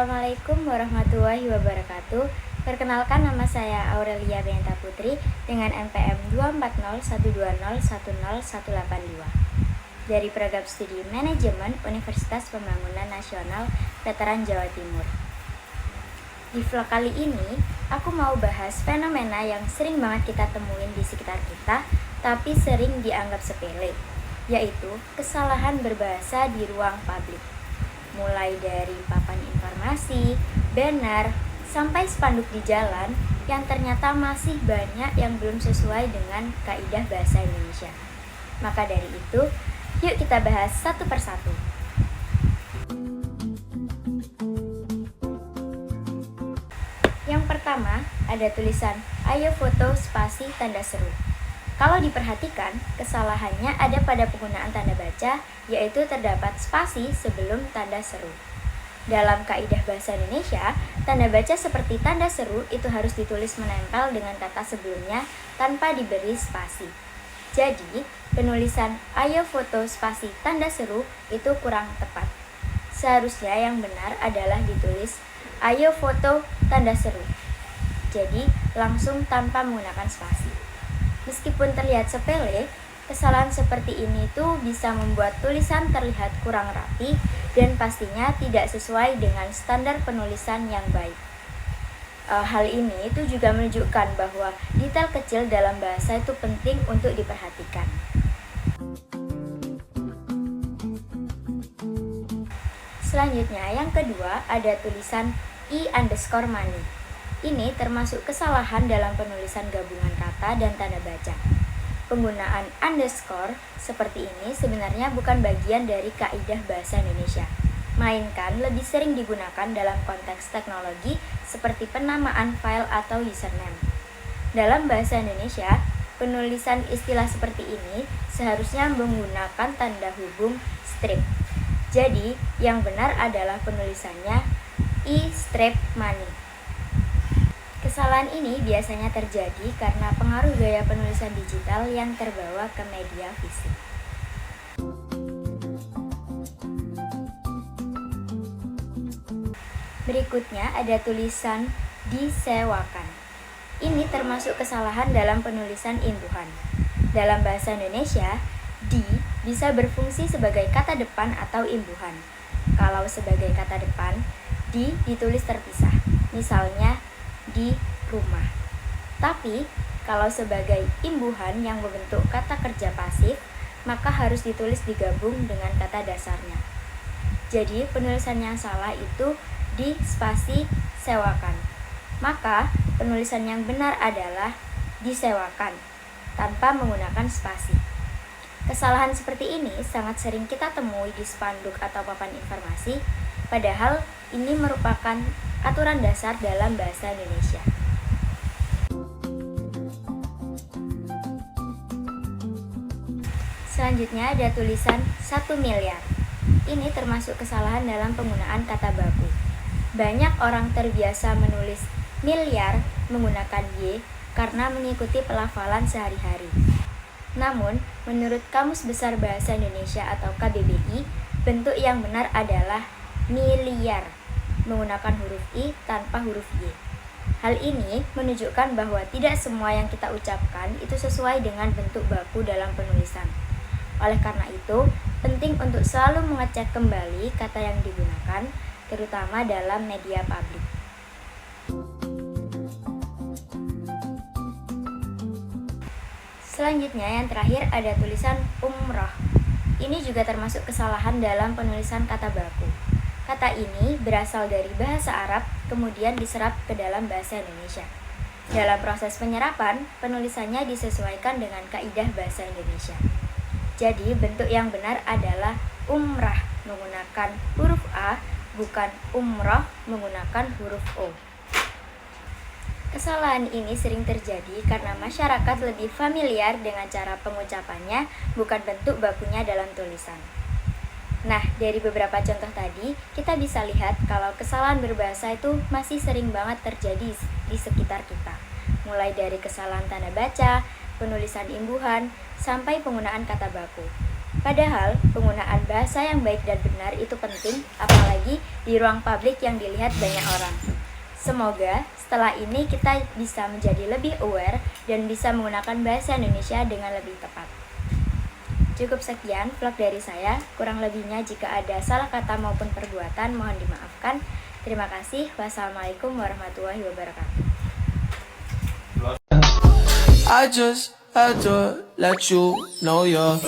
Assalamualaikum warahmatullahi wabarakatuh. Perkenalkan, nama saya Aurelia Benta Putri dengan NPM 24012010182 dari Program Studi Manajemen Universitas Pembangunan Nasional Veteran Jawa Timur. Di vlog kali ini, aku mau bahas fenomena yang sering banget kita temuin di sekitar kita, tapi sering dianggap sepele, yaitu kesalahan berbahasa di ruang publik. Mulai dari papan informasi, banner, sampai spanduk di jalan yang ternyata masih banyak yang belum sesuai dengan kaidah bahasa Indonesia. Maka dari itu, yuk kita bahas satu persatu. Yang pertama, ada tulisan "Ayo foto spasi tanda seru". Kalau diperhatikan, kesalahannya ada pada penggunaan tanda baca, yaitu terdapat spasi sebelum tanda seru. Dalam kaidah bahasa Indonesia, tanda baca seperti tanda seru itu harus ditulis menempel dengan kata sebelumnya tanpa diberi spasi. Jadi, penulisan "Ayo foto spasi tanda seru" itu kurang tepat. Seharusnya yang benar adalah ditulis "Ayo foto tanda seru". Jadi, langsung tanpa menggunakan spasi. Meskipun terlihat sepele, kesalahan seperti ini tuh bisa membuat tulisan terlihat kurang rapi dan pastinya tidak sesuai dengan standar penulisan yang baik. Hal ini itu juga menunjukkan bahwa detail kecil dalam bahasa itu penting untuk diperhatikan. Selanjutnya, yang kedua ada tulisan i_money. Ini termasuk kesalahan dalam penulisan gabungan kata dan tanda baca. Penggunaan underscore seperti ini sebenarnya bukan bagian dari kaidah bahasa Indonesia, melainkan lebih sering digunakan dalam konteks teknologi seperti penamaan file atau username. Dalam bahasa Indonesia, penulisan istilah seperti ini seharusnya menggunakan tanda hubung strip. Jadi, yang benar adalah penulisannya i_money. Kesalahan ini biasanya terjadi karena pengaruh gaya penulisan digital yang terbawa ke media fisik. Berikutnya ada tulisan disewakan. Ini termasuk kesalahan dalam penulisan imbuhan. Dalam bahasa Indonesia, di bisa berfungsi sebagai kata depan atau imbuhan. Kalau sebagai kata depan, di ditulis terpisah, misalnya di rumah. Tapi, kalau sebagai imbuhan yang membentuk kata kerja pasif, maka harus ditulis digabung dengan kata dasarnya. Jadi, penulisan yang salah itu di spasi sewakan. Maka, penulisan yang benar adalah disewakan, tanpa menggunakan spasi. Kesalahan seperti ini sangat sering kita temui di spanduk atau papan informasi, padahal ini merupakan aturan dasar dalam bahasa Indonesia. Selanjutnya ada tulisan 1 miliar. Ini termasuk kesalahan dalam penggunaan kata baku. Banyak orang terbiasa menulis miliar menggunakan Y karena mengikuti pelafalan sehari-hari. Namun, menurut Kamus Besar Bahasa Indonesia atau KBBI, bentuk yang benar adalah miliar, menggunakan huruf I tanpa huruf Y. Hal ini menunjukkan bahwa tidak semua yang kita ucapkan itu sesuai dengan bentuk baku dalam penulisan. Oleh karena itu, penting untuk selalu mengecek kembali kata yang digunakan, terutama dalam media publik. Selanjutnya, yang terakhir ada tulisan umroh. Ini juga termasuk kesalahan dalam penulisan kata baku. Kata ini berasal dari bahasa Arab, kemudian diserap ke dalam bahasa Indonesia. Dalam proses penyerapan, penulisannya disesuaikan dengan kaidah bahasa Indonesia. Jadi, bentuk yang benar adalah umrah menggunakan huruf A, bukan umroh menggunakan huruf O. Kesalahan ini sering terjadi karena masyarakat lebih familiar dengan cara pengucapannya, bukan bentuk bakunya dalam tulisan. Nah, dari beberapa contoh tadi, kita bisa lihat kalau kesalahan berbahasa itu masih sering banget terjadi di sekitar kita. Mulai dari kesalahan tanda baca, penulisan imbuhan, sampai penggunaan kata baku. Padahal, penggunaan bahasa yang baik dan benar itu penting, apalagi di ruang publik yang dilihat banyak orang. Semoga setelah ini kita bisa menjadi lebih aware dan bisa menggunakan bahasa Indonesia dengan lebih tepat. Cukup sekian vlog dari saya, kurang lebihnya jika ada salah kata maupun perbuatan mohon dimaafkan. Terima kasih. Wassalamualaikum warahmatullahi wabarakatuh. I just had to let you know you're